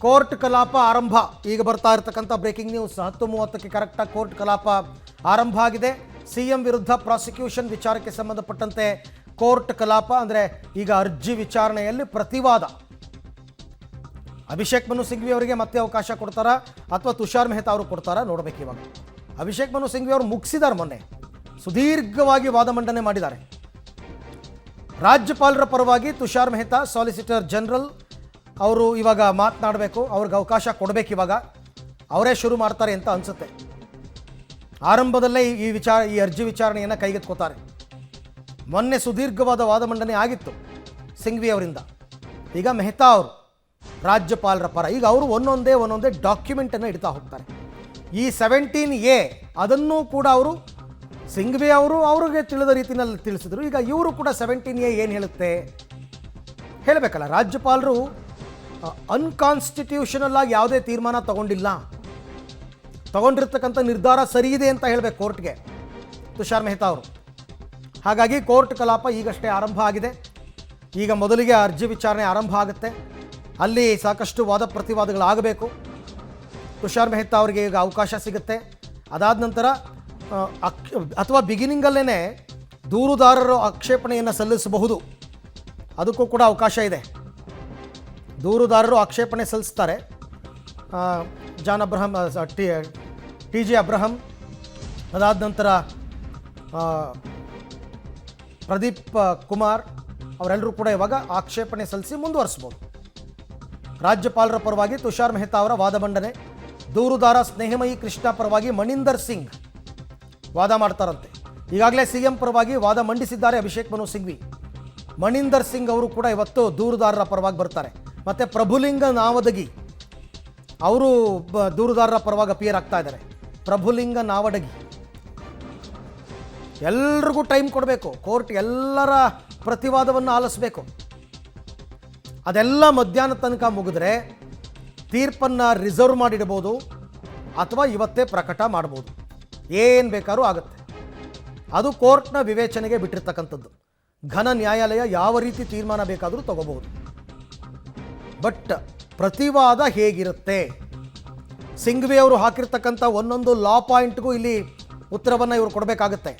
Court ಕಲಾಪ ಆರಂಭ. ಈಗ ಬರ್ತಾ ಇರತಕ್ಕಂಥ ಬ್ರೇಕಿಂಗ್ ನ್ಯೂಸ್. 10:30ಕ್ಕೆ ಕರೆಕ್ಟಾಗಿ ಕೋರ್ಟ್ ಕಲಾಪ ಆರಂಭ ಆಗಿದೆ. ಸಿಎಂ ವಿರುದ್ಧ ಪ್ರಾಸಿಕ್ಯೂಷನ್ ವಿಚಾರಕ್ಕೆ ಸಂಬಂಧಪಟ್ಟಂತೆ ಕೋರ್ಟ್ ಕಲಾಪ ಅಂದರೆ ಈಗ ಅರ್ಜಿ ವಿಚಾರಣೆಯಲ್ಲಿ ಪ್ರತಿವಾದ. ಅಭಿಷೇಕ್ ಮನು ಸಿಂಘ್ವಿ ಅವರಿಗೆ ಮತ್ತೆ ಅವಕಾಶ ಕೊಡ್ತಾರಾ ಅಥವಾ ತುಷಾರ್ ಮೆಹ್ತಾ ಅವರು ಕೊಡ್ತಾರಾ ನೋಡಬೇಕು. ಇವಾಗ ಅಭಿಷೇಕ್ ಮನು ಸಿಂಘ್ವಿ ಅವರು ಮುಗಿಸಿದ್ದಾರೆ, ಮೊನ್ನೆ ಸುದೀರ್ಘವಾಗಿ ವಾದ ಮಂಡನೆ ಮಾಡಿದ್ದಾರೆ. ರಾಜ್ಯಪಾಲರ ಪರವಾಗಿ ತುಷಾರ್ ಮೆಹ್ತಾ ಸಾಲಿಸಿಟರ್ ಜನರಲ್ ಅವರು ಇವಾಗ ಮಾತನಾಡಬೇಕು, ಅವ್ರಿಗೆ ಅವಕಾಶ ಕೊಡಬೇಕು. ಇವಾಗ ಅವರೇ ಶುರು ಮಾಡ್ತಾರೆ ಅಂತ ಅನಿಸುತ್ತೆ. ಆರಂಭದಲ್ಲೇ ಈ ಅರ್ಜಿ ವಿಚಾರಣೆಯನ್ನು ಕೈಗೆತ್ಕೋತಾರೆ. ಮೊನ್ನೆ ಸುದೀರ್ಘವಾದ ವಾದ ಮಂಡನೆ ಆಗಿತ್ತು ಸಿಂಘ್ವಿ ಅವರಿಂದ. ಈಗ ಮೆಹ್ತಾ ಅವರು ರಾಜ್ಯಪಾಲರ ಪರ. ಈಗ ಅವರು ಒಂದೊಂದೇ ಡಾಕ್ಯುಮೆಂಟನ್ನು ಇಡ್ತಾ ಹೋಗ್ತಾರೆ. ಈ 17A ಅದನ್ನು ಕೂಡ ಅವರು ಸಿಂಘ್ವಿ ಅವರು ಅವ್ರಿಗೆ ತಿಳಿದ ರೀತಿಯಲ್ಲಿ ತಿಳಿಸಿದ್ರು. ಈಗ ಇವರು ಕೂಡ 17A ಏನು ಹೇಳುತ್ತೆ ಹೇಳಬೇಕಲ್ಲ. ರಾಜ್ಯಪಾಲರು ಅನ್ಕಾನ್ಸ್ಟಿಟ್ಯೂಷನಲ್ ಆಗಿ ಯಾವುದೇ ತೀರ್ಮಾನ ತಗೊಂಡಿರ್ತಕ್ಕಂಥ ನಿರ್ಧಾರ ಸರಿ ಇದೆ ಅಂತ ಹೇಳಬೇಕು ಕೋರ್ಟ್ಗೆ ತುಷಾರ್ ಮೆಹ್ತಾ ಅವರು. ಹಾಗಾಗಿ ಕೋರ್ಟ್ ಕಲಾಪ ಈಗಷ್ಟೇ ಆರಂಭ ಆಗಿದೆ. ಈಗ ಮೊದಲಿಗೆ ಅರ್ಜಿ ವಿಚಾರಣೆ ಆರಂಭ ಆಗುತ್ತೆ. ಅಲ್ಲಿ ಸಾಕಷ್ಟು ವಾದ ಪ್ರತಿವಾದಗಳಾಗಬೇಕು. ತುಷಾರ್ ಮೆಹ್ತಾ ಅವರಿಗೆ ಈಗ ಅವಕಾಶ ಸಿಗುತ್ತೆ. ಅದಾದ ನಂತರ ಅಥವಾ ಬಿಗಿನಿಂಗಲ್ಲೇ ದೂರುದಾರರು ಆಕ್ಷೇಪಣೆಯನ್ನು ಸಲ್ಲಿಸಬಹುದು. ಅದಕ್ಕೂ ಕೂಡ ಅವಕಾಶ ಇದೆ. ದೂರುದಾರರು ಆಕ್ಷೇಪಣೆ ಸಲ್ಲಿಸ್ತಾರೆ. ಜಾನ್ ಅಬ್ರಹಂ, TJ ಅಬ್ರಹಂ, ಅದಾದ ನಂತರ ಪ್ರದೀಪ್ ಕುಮಾರ್ ಅವರೆಲ್ಲರೂ ಕೂಡ ಇವಾಗ ಆಕ್ಷೇಪಣೆ ಸಲ್ಲಿಸಿ ಮುಂದುವರಿಸ್ಬೋದು. ರಾಜ್ಯಪಾಲರ ಪರವಾಗಿ ತುಷಾರ್ ಮೆಹ್ತಾ ಅವರ ವಾದ ಮಂಡನೆ. ದೂರುದಾರ ಸ್ನೇಹಮಯಿ ಕೃಷ್ಣ ಪರವಾಗಿ ಮಣಿಂದರ್ ಸಿಂಗ್ ವಾದ ಮಾಡ್ತಾರಂತೆ. ಈಗಾಗಲೇ CM ಪರವಾಗಿ ವಾದ ಮಂಡಿಸಿದ್ದಾರೆ ಅಭಿಷೇಕ್ ಮನು ಸಿಂಘ್ವಿ. ಮಣಿಂದರ್ ಸಿಂಗ್ ಅವರು ಕೂಡ ಇವತ್ತು ದೂರುದಾರರ ಪರವಾಗಿ ಬರ್ತಾರೆ. ಮತ್ತು ಪ್ರಭುಲಿಂಗ ನಾವದಗಿ ಅವರು ದೂರುದಾರರ ಪರವಾಗಿ ಅಪಿಯರ್ ಆಗ್ತಾ ಇದ್ದಾರೆ. ಪ್ರಭುಲಿಂಗ ನಾವಡಗಿ. ಎಲ್ರಿಗೂ ಟೈಮ್ ಕೊಡಬೇಕು. ಕೋರ್ಟ್ ಎಲ್ಲರ ಪ್ರತಿವಾದವನ್ನು ಆಲಿಸಬೇಕು. ಅದೆಲ್ಲ ಮಧ್ಯಾಹ್ನ ತನಕ ಮುಗಿದ್ರೆ ತೀರ್ಪನ್ನು ರಿಸರ್ವ್ ಮಾಡಿಡ್ಬೋದು ಅಥವಾ ಇವತ್ತೇ ಪ್ರಕಟ ಮಾಡ್ಬೋದು. ಏನು ಬೇಕಾದ್ರೂ ಆಗುತ್ತೆ. ಅದು ಕೋರ್ಟ್ನ ವಿವೇಚನೆಗೆ ಬಿಟ್ಟಿರ್ತಕ್ಕಂಥದ್ದು. ಘನ ನ್ಯಾಯಾಲಯ ಯಾವ ರೀತಿ ತೀರ್ಮಾನ ಬೇಕಾದರೂ ತಗೋಬಹುದು. ಬಟ್ ಪ್ರತಿವಾದ ಹೇಗಿರುತ್ತೆ, ಸಿಂಘ್ವಿ ಅವರು ಹಾಕಿರ್ತಕ್ಕಂಥ ಒಂದೊಂದು ಲಾ ಪಾಯಿಂಟ್ಗೂ ಇಲ್ಲಿ ಉತ್ತರವನ್ನು ಇವರು ಕೊಡಬೇಕಾಗುತ್ತೆ.